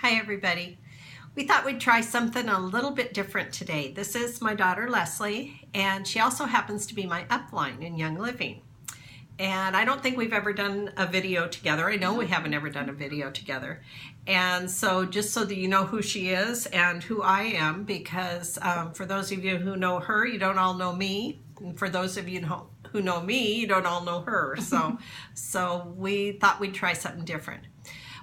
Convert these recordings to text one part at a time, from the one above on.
Hi everybody. We thought we'd try something a little bit different today. This is my daughter Leslie, and she also happens to be my upline in Young Living. And I don't think we've ever done a video together. I know we haven't ever done a video together. And so just so that you know who she is and who I am, because for those of you who know her, you don't all know me. And for those of you who know me, you don't all know her. So we thought we'd try something different.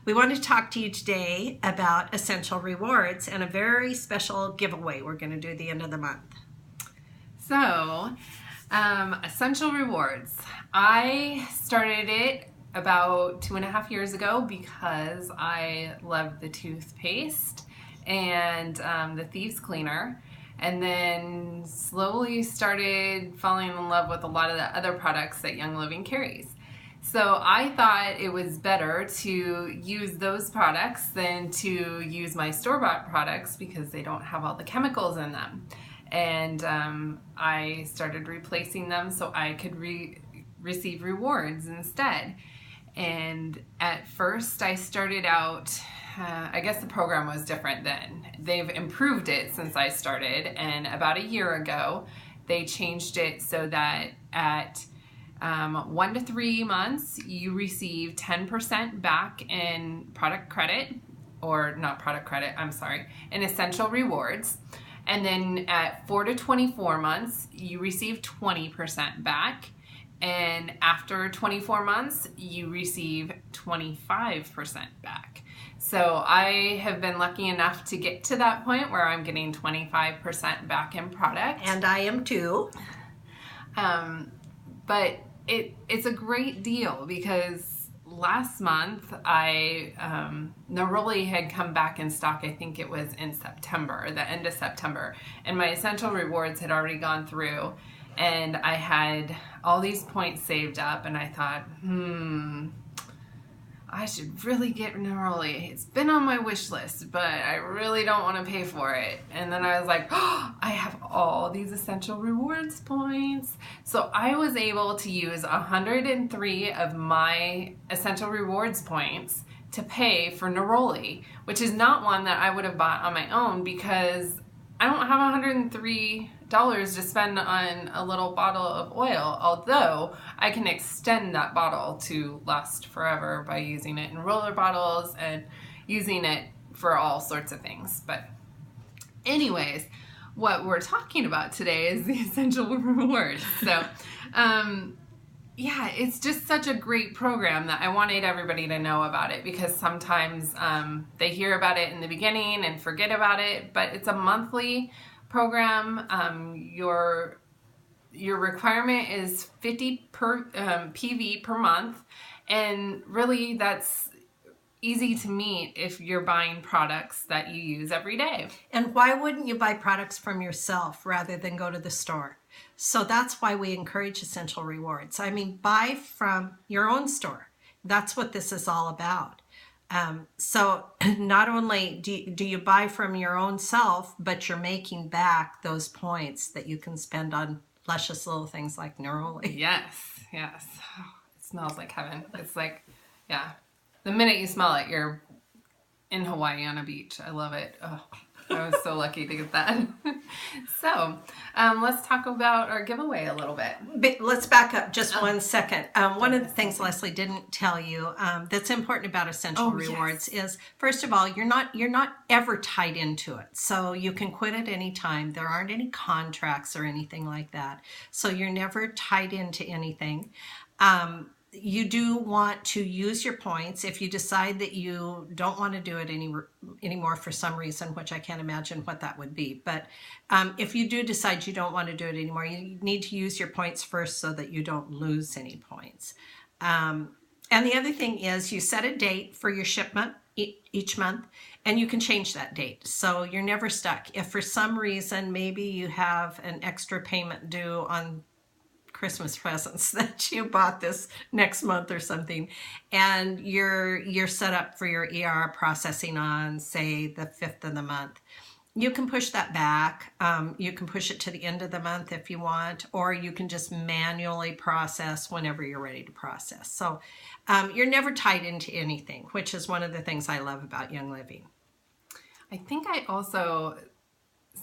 We want to talk to you today about essential rewards and a very special giveaway we're going to do at the end of the month. So, essential rewards. I started it about 2.5 years ago because I loved the toothpaste and the Thieves Cleaner, and then slowly started falling in love with a lot of the other products that Young Living carries. So I thought it was better to use those products than to use my store-bought products because they don't have all the chemicals in them. And I started replacing them so I could receive rewards instead. And at first I started out, I guess the program was different then. They've improved it since I started, and about a year ago they changed it so that at 1 to 3 months, you receive 10% back in product credit, or not product credit, I'm sorry, in essential rewards. And then at 4 to 24 months, you receive 20% back. And after 24 months, you receive 25% back. So I have been lucky enough to get to that point where I'm getting 25% back in product. And I am too. But it's a great deal because last month Neroli had come back in stock. I think it was in September, the end of September, and my essential rewards had already gone through, and I had all these points saved up, and I thought, I should really get Neroli. It's been on my wish list, but I really don't want to pay for it. And then I was like, oh, I have all these essential rewards points. So I was able to use 103 of my essential rewards points to pay for Neroli, which is not one that I would have bought on my own because I don't have $103 to spend on a little bottle of oil, although I can extend that bottle to last forever by using it in roller bottles and using it for all sorts of things. But anyways, what we're talking about today is the essential rewards. So yeah, it's just such a great program that I wanted everybody to know about it because sometimes they hear about it in the beginning and forget about it, but it's a monthly program. Your requirement is 50 per PV per month, and really that's easy to meet if you're buying products that you use every day. And why wouldn't you buy products from yourself rather than go to the store? So that's why we encourage essential rewards. I mean, buy from your own store. That's what this is all about. So not only do you buy from your own self, but you're making back those points that you can spend on luscious little things like Neroli. Yes. Oh, it smells like heaven. It's like, yeah. The minute you smell it, you're in Hawaii on a beach. I love it. Oh, I was so lucky to get that. So let's talk about our giveaway a little bit. But let's back up just 1 second. One of the things Leslie didn't tell you that's important about essential rewards is, first of all, you're not ever tied into it. So you can quit at any time. There aren't any contracts or anything like that. So you're never tied into anything. You do want to use your points if you decide that you don't want to do it anymore for some reason, which I can't imagine what that would be. But if you do decide you don't want to do it anymore, you need to use your points first so that you don't lose any points. And the other thing is you set a date for your shipment each month, and you can change that date. So you're never stuck. If for some reason maybe you have an extra payment due on Christmas presents that you bought this next month or something, and you're set up for your ER processing on, say, the 5th of the month, you can push that back. You can push it to the end of the month if you want, or you can just manually process whenever you're ready to process. So you're never tied into anything, which is one of the things I love about Young Living. I think I also,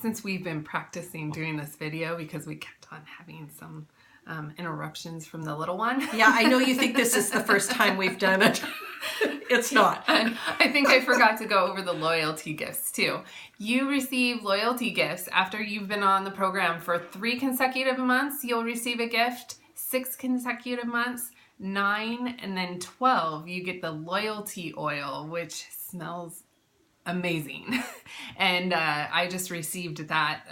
since we've been practicing doing this video because we kept on having some interruptions from the little one. Yeah, I know you think this is the first time we've done it. It's not. I think I forgot to go over the loyalty gifts too. You receive loyalty gifts after you've been on the program for 3 consecutive months. You'll receive a gift. 6 consecutive months, 9, and then 12. You get the loyalty oil, which smells amazing. And I just received that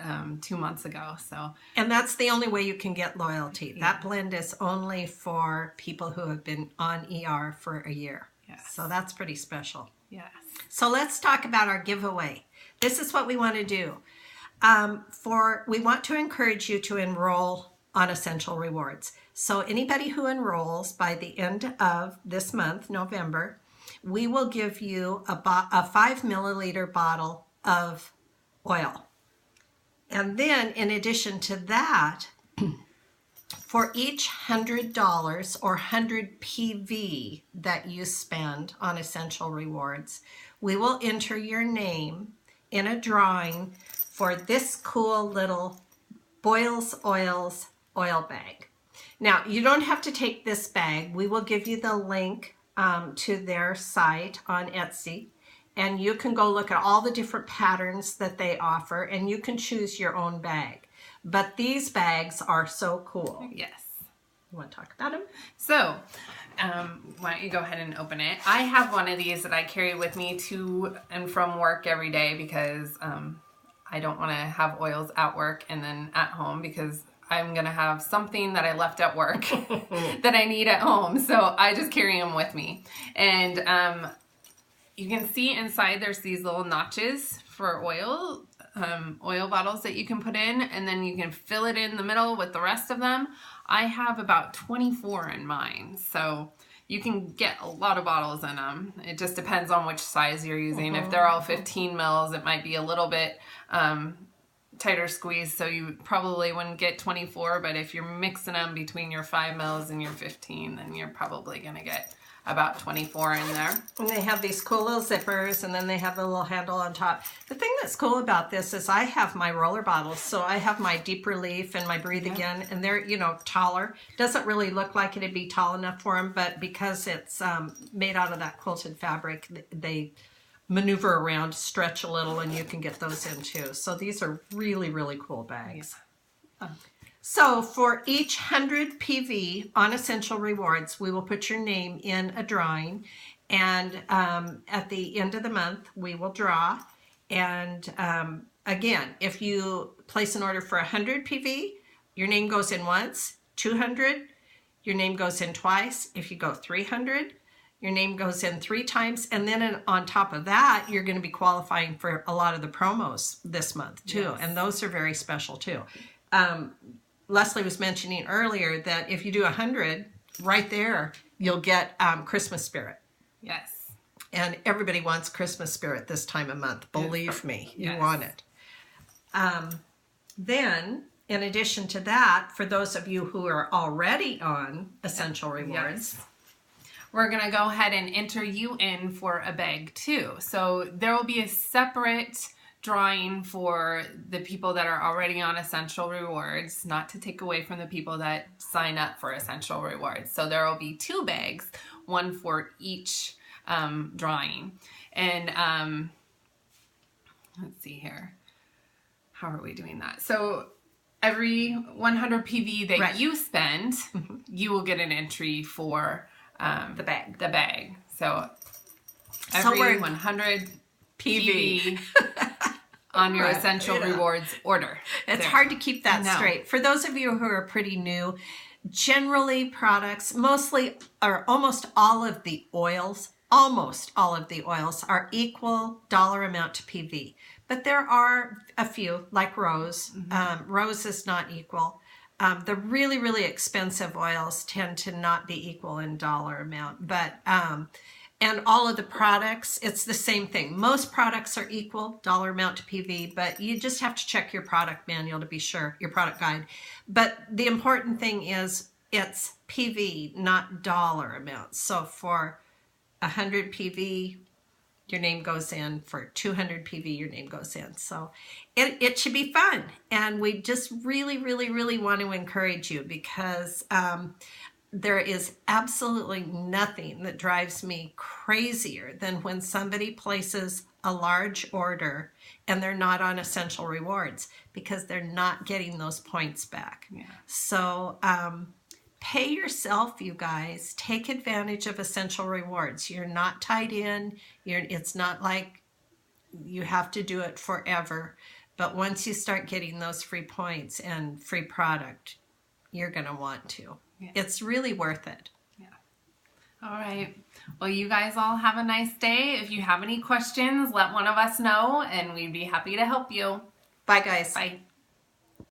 2 months ago. So, and that's the only way you can get loyalty. Yeah. That blend is only for people who have been on ER for a year. Yes. So that's pretty special. Yes. So let's talk about our giveaway. This is what we want to do. We want to encourage you to enroll on Essential Rewards. So anybody who enrolls by the end of this month, November, we will give you a 5 milliliter bottle of oil. And then in addition to that, for each $100 or 100 PV that you spend on Essential Rewards, we will enter your name in a drawing for this cool little Boyle's Oils oil bag. Now, you don't have to take this bag. We will give you the link to their site on Etsy, and you can go look at all the different patterns that they offer, and you can choose your own bag. But these bags are so cool. Yes. You want to talk about them? So, why don't you go ahead and open it? I have one of these that I carry with me to and from work every day because I don't want to have oils at work and then at home because I'm going to have something that I left at work that I need at home. So I just carry them with me. And you can see inside there's these little notches for oil bottles that you can put in, and then you can fill it in the middle with the rest of them. I have about 24 in mine. So you can get a lot of bottles in them. It just depends on which size you're using. If they're all 15 mils, it might be a little bit tighter squeeze, so you probably wouldn't get 24, but if you're mixing them between your 5 mils and your 15, then you're probably going to get about 24 in there. And they have these cool little zippers, and then they have the little handle on top. The thing that's cool about this is I have my roller bottles, so I have my Deep Relief and my Breathe Again, and they're, taller. Doesn't really look like it'd be tall enough for them, but because it's made out of that quilted fabric, they maneuver around, stretch a little, and you can get those in too. So these are really, really cool bags. Yeah. So for each 100 PV on Essential Rewards, we will put your name in a drawing, and at the end of the month, we will draw. And again, if you place an order for 100 PV, your name goes in once. 200, your name goes in twice. If you go 300, your name goes in 3 times, and then on top of that, you're going to be qualifying for a lot of the promos this month too, yes. And those are very special too. Leslie was mentioning earlier that if you do 100, right there, you'll get Christmas spirit. Yes. And everybody wants Christmas spirit this time of month. Believe me, you want it. Then, in addition to that, for those of you who are already on Essential Rewards, yes, we're going to go ahead and enter you in for a bag too. So there will be a separate drawing for the people that are already on Essential Rewards, not to take away from the people that sign up for Essential Rewards. So there will be 2 bags, one for each drawing. And let's see here. How are we doing that? So every 100 PV that right. you spend, you will get an entry for the bag. So every 100 PV on your Essential Rewards order. It's hard to keep that straight. For those of you who are pretty new, generally products, mostly or almost all of the oils are equal dollar amount to PV. But there are a few, like Rose. Rose is not equal. The really, really expensive oils tend to not be equal in dollar amount. But and all of the products, it's the same thing. Most products are equal dollar amount to PV, but you just have to check your product manual to be sure, your product guide. But the important thing is it's PV, not dollar amounts. So for 100 PV, your name goes in. For 200 PV, your name goes in. So it should be fun. And we just really, really, really want to encourage you, because there is absolutely nothing that drives me crazier than when somebody places a large order and they're not on Essential Rewards, because they're not getting those points back. Yeah. So pay yourself, you guys. Take advantage of Essential Rewards. You're not tied in. It's not like you have to do it forever. But once you start getting those free points and free product, you're going to want to. Yeah. It's really worth it. Yeah. All right. Well, you guys all have a nice day. If you have any questions, let one of us know, and we'd be happy to help you. Bye, guys. Bye.